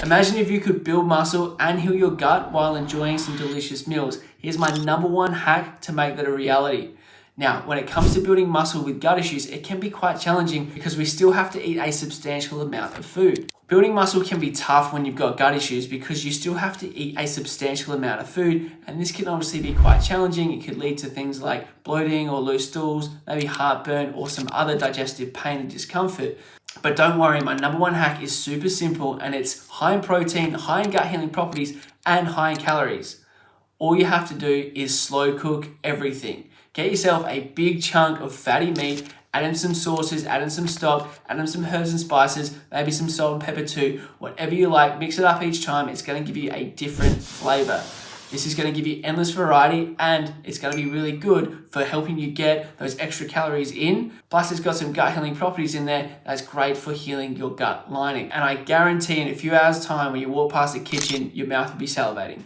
Imagine if you could build muscle and heal your gut while enjoying some delicious meals. Here's my number one hack to make that a reality. Now, when it comes to building muscle with gut issues, it can be quite challenging because we still have to eat a substantial amount of food. Building muscle can be tough when you've got gut issues because you still have to eat a substantial amount of food, and this can obviously be quite challenging. It could lead to things like bloating or loose stools, maybe heartburn or some other digestive pain and discomfort. But don't worry, my number one hack is super simple and it's high in protein, high in gut healing properties, and high in calories. All you have to do is slow cook everything. Get yourself a big chunk of fatty meat, add in some sauces, add in some stock, add in some herbs and spices, maybe some salt and pepper too, whatever you like, mix it up each time. It's going to give you a different flavor. This is going to give you endless variety and it's going to be really good for helping you get those extra calories in. Plus it's got some gut healing properties in there that's great for healing your gut lining. And I guarantee in a few hours time when you walk past the kitchen, your mouth will be salivating.